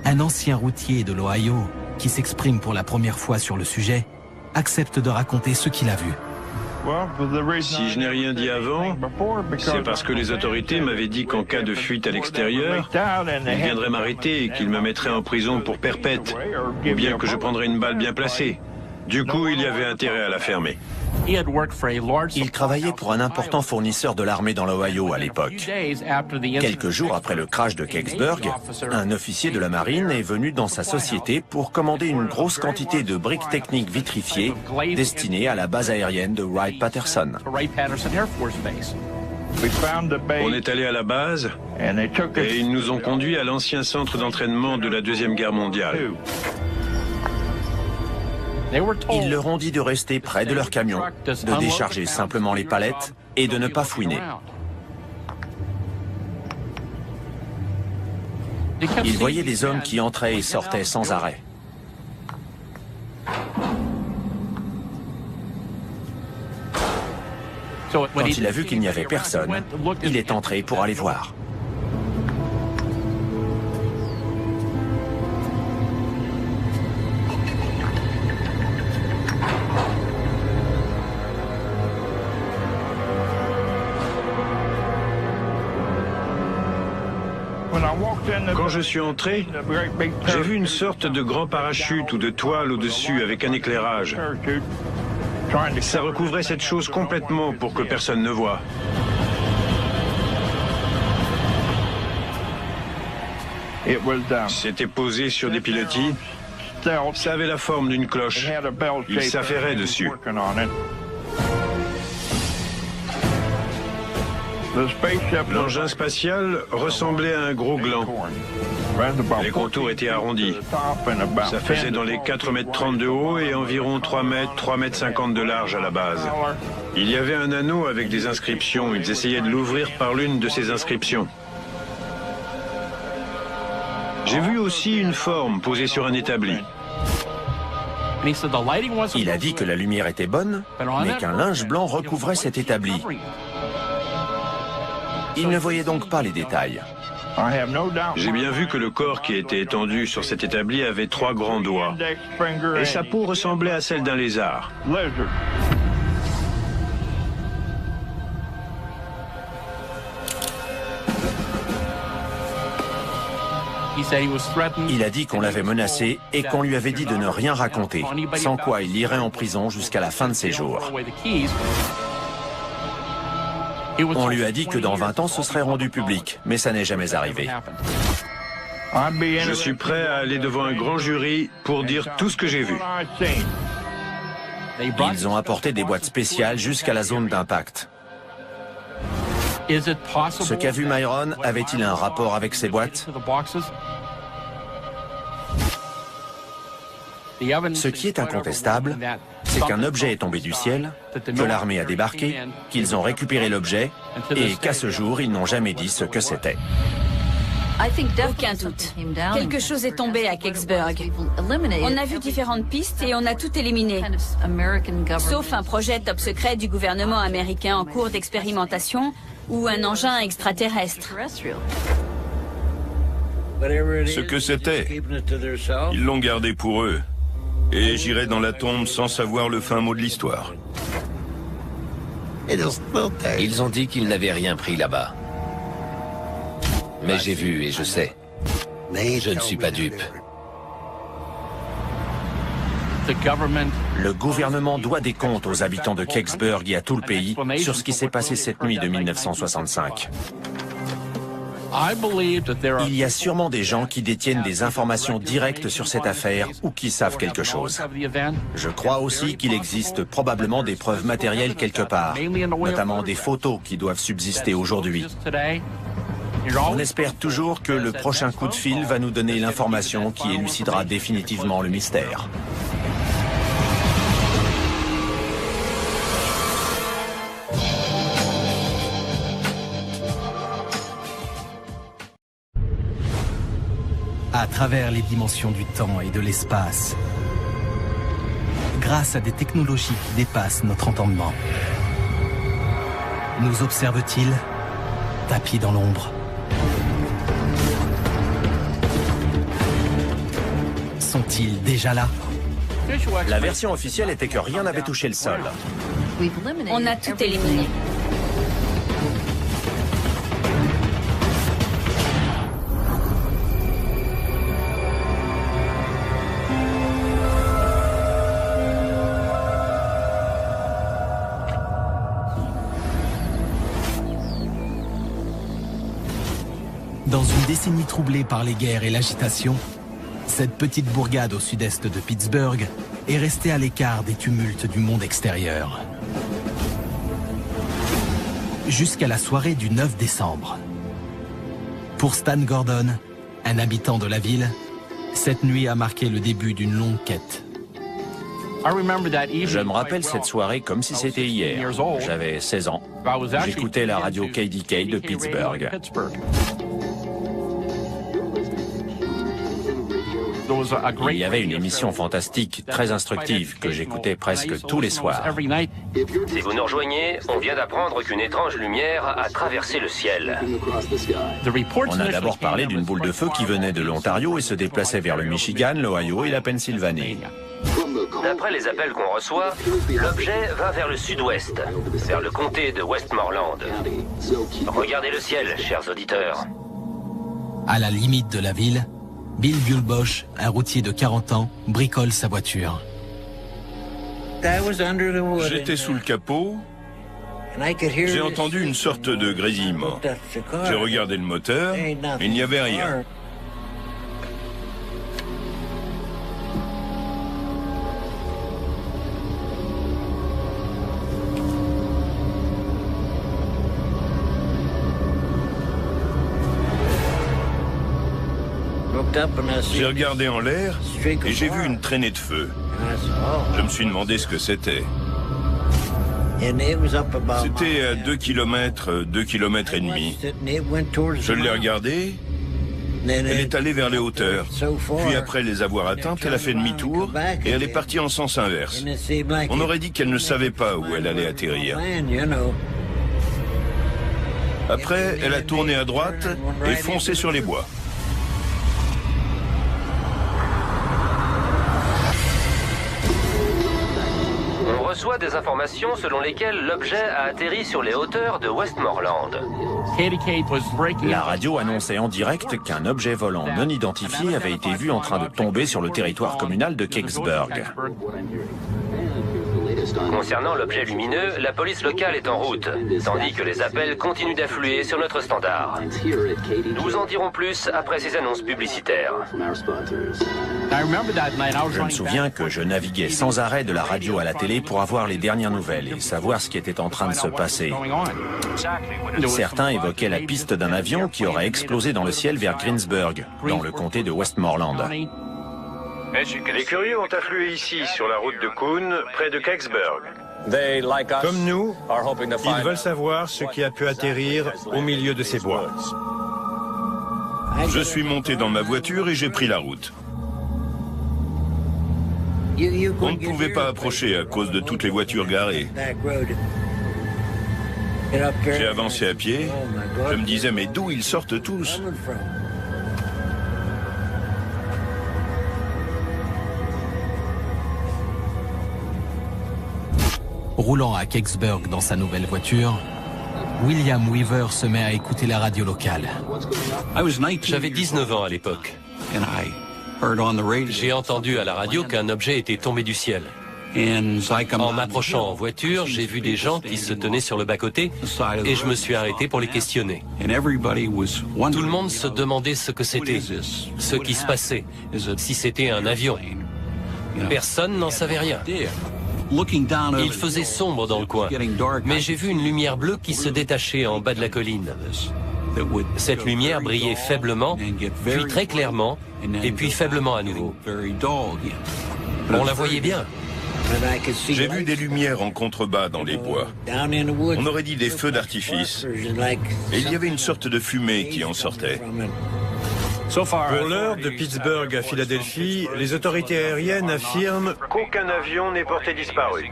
un ancien routier de l'Ohio, qui s'exprime pour la première fois sur le sujet, accepte de raconter ce qu'il a vu.
Si je n'ai rien dit avant, c'est parce que les autorités m'avaient dit qu'en cas de fuite à l'extérieur, ils viendraient m'arrêter et qu'ils me mettraient en prison pour perpète, ou bien que je prendrais une balle bien placée. Du coup, il y avait intérêt à la fermer.
Il travaillait pour un important fournisseur de l'armée dans l'Ohio à l'époque. Quelques jours après le crash de Kecksburg, un officier de la marine est venu dans sa société pour commander une grosse quantité de briques techniques vitrifiées destinées à la base aérienne de Wright-Patterson.
On est allé à la base et ils nous ont conduits à l'ancien centre d'entraînement de la Deuxième Guerre mondiale.
Ils leur ont dit de rester près de leur camion, de décharger simplement les palettes et de ne pas fouiner. Ils voyaient des hommes qui entraient et sortaient sans arrêt. Quand il a vu qu'il n'y avait personne, il est entré pour aller voir.
Quand je suis entré, j'ai vu une sorte de grand parachute ou de toile au-dessus avec un éclairage. Ça recouvrait cette chose complètement pour que personne ne voie. C'était posé sur des pilotis. Ça avait la forme d'une cloche. Il s'affairait dessus. L'engin spatial ressemblait à un gros gland. Les contours étaient arrondis. Ça faisait dans les 4,30 m de haut et environ 3,50 m de large à la base. Il y avait un anneau avec des inscriptions. Ils essayaient de l'ouvrir par l'une de ces inscriptions. J'ai vu aussi une forme posée sur un établi.
Il a dit que la lumière était bonne, mais qu'un linge blanc recouvrait cet établi. Il ne voyait donc pas les détails.
J'ai bien vu que le corps qui était étendu sur cet établi avait 3 grands doigts. Et sa peau ressemblait à celle d'un lézard.
Il a dit qu'on l'avait menacé et qu'on lui avait dit de ne rien raconter, sans quoi il irait en prison jusqu'à la fin de ses jours. On lui a dit que dans 20 ans, ce serait rendu public, mais ça n'est jamais arrivé.
Je suis prêt à aller devant un grand jury pour dire tout ce que j'ai vu.
Ils ont apporté des boîtes spéciales jusqu'à la zone d'impact. Ce qu'a vu Myron avait-il un rapport avec ces boîtes? Ce qui est incontestable, c'est qu'un objet est tombé du ciel, que l'armée a débarqué, qu'ils ont récupéré l'objet et qu'à ce jour, ils n'ont jamais dit ce que c'était.
Aucun doute. Quelque chose est tombé à Kecksburg. On a vu différentes pistes et on a tout éliminé. Sauf un projet top secret du gouvernement américain en cours d'expérimentation ou un engin extraterrestre.
Ce que c'était, ils l'ont gardé pour eux. Et j'irai dans la tombe sans savoir le fin mot de l'histoire.
Ils ont dit qu'ils n'avaient rien pris là-bas. Mais j'ai vu et je sais. Je ne suis pas dupe.
Le gouvernement doit des comptes aux habitants de Kecksburg et à tout le pays sur ce qui s'est passé cette nuit de 1965. Il y a sûrement des gens qui détiennent des informations directes sur cette affaire ou qui savent quelque chose. Je crois aussi qu'il existe probablement des preuves matérielles quelque part, notamment des photos qui doivent subsister aujourd'hui. On espère toujours que le prochain coup de fil va nous donner l'information qui élucidera définitivement le mystère.
À travers les dimensions du temps et de l'espace, grâce à des technologies qui dépassent notre entendement, nous observe-t-il, tapis dans l'ombre? Sont-ils déjà là?
La version officielle était que rien n'avait touché le sol.
On a tout éliminé.
Dans une décennie troublée par les guerres et l'agitation, cette petite bourgade au sud-est de Pittsburgh est restée à l'écart des tumultes du monde extérieur. Jusqu'à la soirée du 9 décembre. Pour Stan Gordon, un habitant de la ville, cette nuit a marqué le début d'une longue quête.
Je me rappelle cette soirée comme si c'était hier. J'avais 16 ans. J'écoutais la radio KDK de Pittsburgh. Il y avait une émission fantastique, très instructive, que j'écoutais presque tous les soirs.
Si vous nous rejoignez, on vient d'apprendre qu'une étrange lumière a traversé le ciel.
On a d'abord parlé d'une boule de feu qui venait de l'Ontario et se déplaçait vers le Michigan, l'Ohio et la Pennsylvanie.
D'après les appels qu'on reçoit, l'objet va vers le sud-ouest, vers le comté de Westmoreland. Regardez le ciel, chers auditeurs.
À la limite de la ville, Bill Gulbosh, un routier de 40 ans, bricole sa voiture.
J'étais sous le capot. J'ai entendu une sorte de grésillement. J'ai regardé le moteur, il n'y avait rien. J'ai regardé en l'air et j'ai vu une traînée de feu. Je me suis demandé ce que c'était. C'était à 2 km, 2 km et demi. Je l'ai regardée. Elle est allée vers les hauteurs. Puis après les avoir atteintes, elle a fait demi-tour et elle est partie en sens inverse. On aurait dit qu'elle ne savait pas où elle allait atterrir. Après, elle a tourné à droite et foncé sur les bois.
On reçoit des informations selon lesquelles l'objet a atterri sur les hauteurs de Westmoreland.
La radio annonçait en direct qu'un objet volant non identifié avait été vu en train de tomber sur le territoire communal de Kecksburg.
Concernant l'objet lumineux, la police locale est en route, tandis que les appels continuent d'affluer sur notre standard. Nous vous en dirons plus après ces annonces publicitaires.
Je me souviens que je naviguais sans arrêt de la radio à la télé pour avoir les dernières nouvelles et savoir ce qui était en train de se passer. Certains évoquaient la piste d'un avion qui aurait explosé dans le ciel vers Greensburg, dans le comté de Westmoreland.
Les curieux ont afflué ici, sur la route de Kuhn, près de Kecksburg.
Comme nous, ils veulent savoir ce qui a pu atterrir au milieu de ces bois.
Je suis monté dans ma voiture et j'ai pris la route. On ne pouvait pas approcher à cause de toutes les voitures garées. J'ai avancé à pied. Je me disais, mais d'où ils sortent tous ?
Roulant à Kecksburg dans sa nouvelle voiture, William Weaver se met à écouter la radio locale.
J'avais 19 ans à l'époque. J'ai entendu à la radio qu'un objet était tombé du ciel. En m'approchant en voiture, j'ai vu des gens qui se tenaient sur le bas-côté et je me suis arrêté pour les questionner. Tout le monde se demandait ce que c'était, ce qui se passait, si c'était un avion. Personne n'en savait rien. Il faisait sombre dans le coin, mais j'ai vu une lumière bleue qui se détachait en bas de la colline. Cette lumière brillait faiblement, puis très clairement, et puis faiblement à nouveau. On la voyait bien.
J'ai vu des lumières en contrebas dans les bois. On aurait dit des feux d'artifice. Et il y avait une sorte de fumée qui en sortait.
Pour l'heure, de Pittsburgh à Philadelphie, les autorités aériennes affirment
qu'aucun avion n'est porté disparu.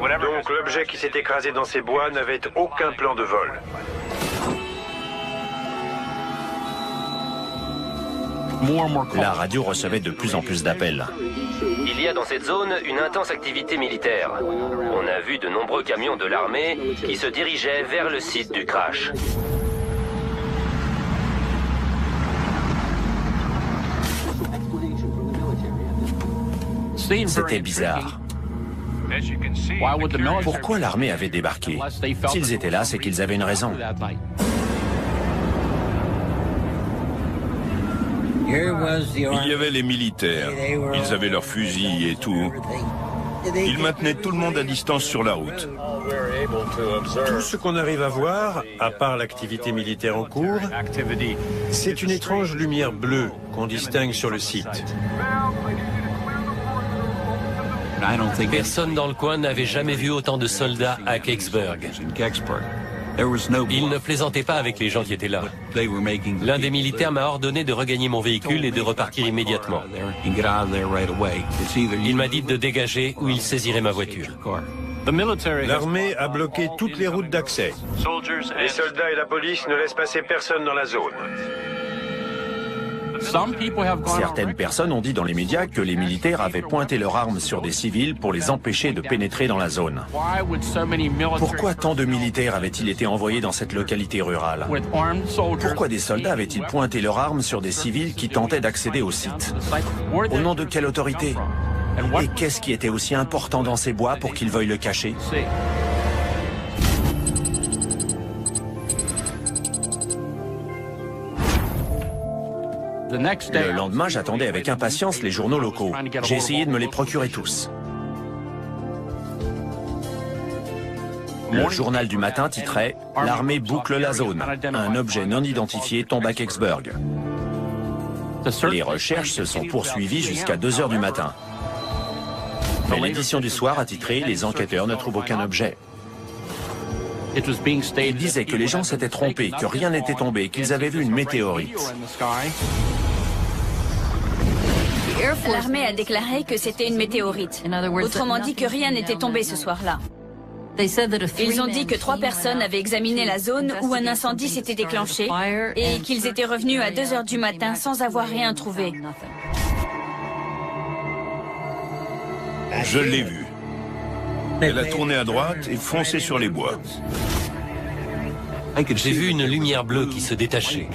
Donc l'objet qui s'est écrasé dans ces bois n'avait aucun plan de vol.
La radio recevait de plus en plus d'appels.
Il y a dans cette zone une intense activité militaire. On a vu de nombreux camions de l'armée qui se dirigeaient vers le site du crash.
C'était bizarre. Pourquoi l'armée avait débarqué? S'ils étaient là, c'est qu'ils avaient une raison.
Il y avait les militaires. Ils avaient leurs fusils et tout. Ils maintenaient tout le monde à distance sur la route.
tout ce qu'on arrive à voir, à part l'activité militaire en cours, c'est une étrange lumière bleue qu'on distingue sur le site.
Personne dans le coin n'avait jamais vu autant de soldats à Kecksburg. Ils ne plaisantaient pas avec les gens qui étaient là. L'un des militaires m'a ordonné de regagner mon véhicule et de repartir immédiatement. Il m'a dit de dégager ou il saisirait ma voiture.
L'armée a bloqué toutes les routes d'accès.
Les soldats et la police ne laissent passer personne dans la zone.
Certaines personnes ont dit dans les médias que les militaires avaient pointé leurs armes sur des civils pour les empêcher de pénétrer dans la zone. Pourquoi tant de militaires avaient-ils été envoyés dans cette localité rurale? Pourquoi des soldats avaient-ils pointé leurs armes sur des civils qui tentaient d'accéder au site? Au nom de quelle autorité? Et qu'est-ce qui était aussi important dans ces bois pour qu'ils veuillent le cacher? Le lendemain, j'attendais avec impatience les journaux locaux. J'ai essayé de me les procurer tous. Le journal du matin titrait « L'armée boucle la zone. Un objet non identifié tombe à Kecksburg ». Les recherches se sont poursuivies jusqu'à 2 heures du matin. Mais l'édition du soir a titré « Les enquêteurs ne trouvent aucun objet ». Il disait que les gens s'étaient trompés, que rien n'était tombé, qu'ils avaient vu une météorite.
L'armée a déclaré que c'était une météorite. Autrement dit que rien n'était tombé ce soir-là. Ils ont dit que 3 personnes avaient examiné la zone où un incendie s'était déclenché et qu'ils étaient revenus à 2 heures du matin sans avoir rien trouvé.
Je l'ai vue. Elle a tourné à droite et foncé sur les bois.
J'ai vu une lumière bleue qui se détachait.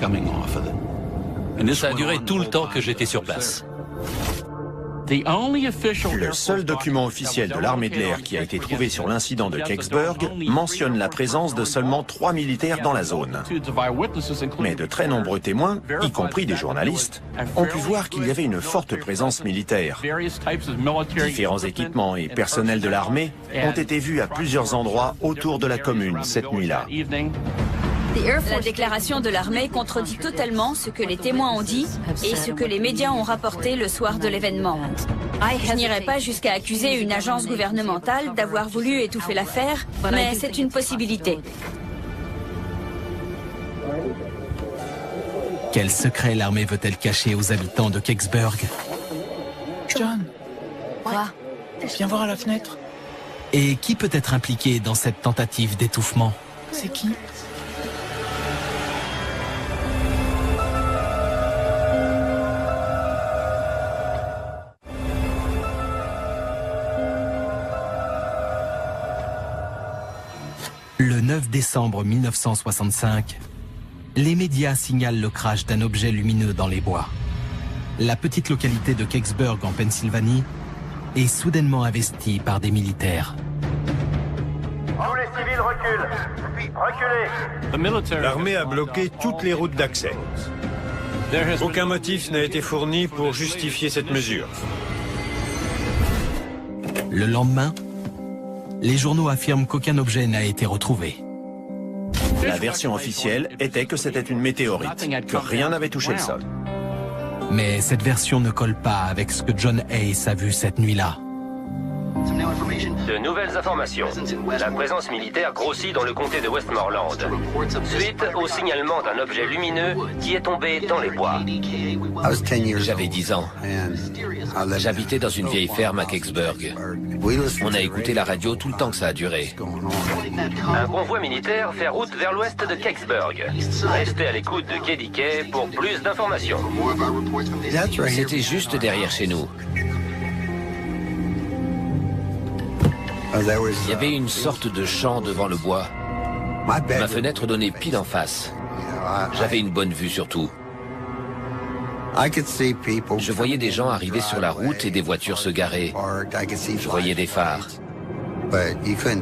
Ça a duré tout le temps que j'étais sur place.
Le seul document officiel de l'armée de l'air qui a été trouvé sur l'incident de Kecksburg mentionne la présence de seulement 3 militaires dans la zone. Mais de très nombreux témoins, y compris des journalistes, ont pu voir qu'il y avait une forte présence militaire. Différents équipements et personnels de l'armée ont été vus à plusieurs endroits autour de la commune cette nuit-là.
La déclaration de l'armée contredit totalement ce que les témoins ont dit et ce que les médias ont rapporté le soir de l'événement. Je n'irai pas jusqu'à accuser une agence gouvernementale d'avoir voulu étouffer l'affaire, mais c'est une possibilité.
Quel secret l'armée veut-elle cacher aux habitants de Kecksburg?
John,
Quoi?
viens voir à la fenêtre.
Et qui peut être impliqué dans cette tentative d'étouffement?
C'est qui?
Le 9 décembre 1965, les médias signalent le crash d'un objet lumineux dans les bois. La petite localité de Kecksburg en Pennsylvanie est soudainement investie par des militaires.
Tous les civils reculent. Reculez.
L'armée a bloqué toutes les routes d'accès. Aucun motif n'a été fourni pour justifier cette mesure.
Le lendemain, les journaux affirment qu'aucun objet n'a été retrouvé.
La version officielle était que c'était une météorite, que rien n'avait touché le sol.
Mais cette version ne colle pas avec ce que John Hayes a vu cette nuit-là.
De nouvelles informations. La présence militaire grossit dans le comté de Westmoreland, suite au signalement d'un objet lumineux qui est tombé dans les bois.
J'avais 10 ans. J'habitais dans une vieille ferme à Kecksburg. On a écouté la radio tout le temps que ça a duré.
Un convoi militaire fait route vers l'ouest de Kecksburg. Restez à l'écoute de KDK pour plus d'informations.
C'était juste derrière chez nous. Il y avait une sorte de champ devant le bois. Ma fenêtre donnait pile en face. J'avais une bonne vue surtout. Je voyais des gens arriver sur la route et des voitures se garer. Je voyais des phares.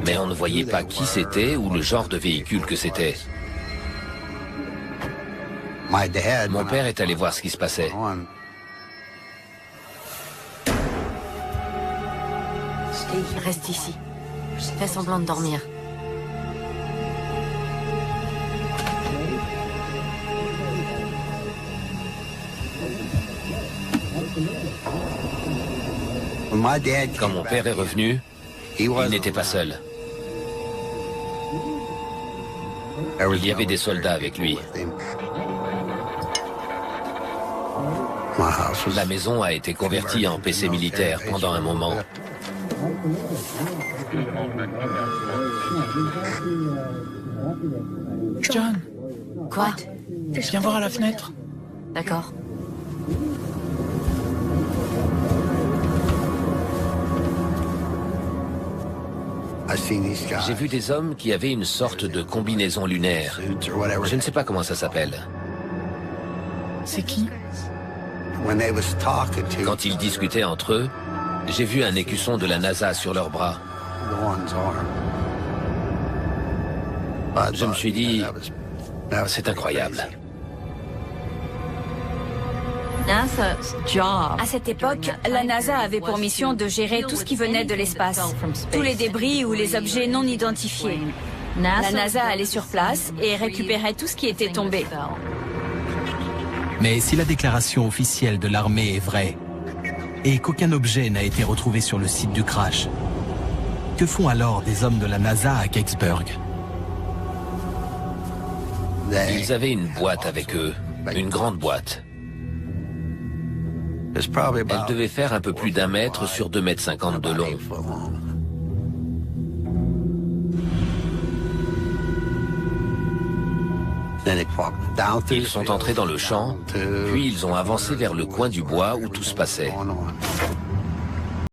Mais on ne voyait pas qui c'était ou le genre de véhicule que c'était. Mon père est allé voir ce qui se passait.
Reste ici. Fais semblant de dormir.
Quand mon père est revenu, il n'était pas seul. Il y avait des soldats avec lui. La maison a été convertie en PC militaire pendant un moment.
John,
Quoi?
viens voir à la fenêtre.
D'accord.
J'ai vu des hommes qui avaient une sorte de combinaison lunaire. Je ne sais pas comment ça s'appelle.
C'est qui?
Quand ils discutaient entre eux, j'ai vu un écusson de la NASA sur leurs bras. Je me suis dit, c'est incroyable.
À cette époque, la NASA avait pour mission de gérer tout ce qui venait de l'espace, tous les débris ou les objets non identifiés. La NASA allait sur place et récupérait tout ce qui était tombé.
Mais si la déclaration officielle de l'armée est vraie, et qu'aucun objet n'a été retrouvé sur le site du crash, que font alors des hommes de la NASA à Kecksburg?
Ils avaient une boîte avec eux, une grande boîte. Elle devait faire un peu plus d'1 mètre sur 2,50 m de long. Ils sont entrés dans le champ, puis ils ont avancé vers le coin du bois où tout se passait.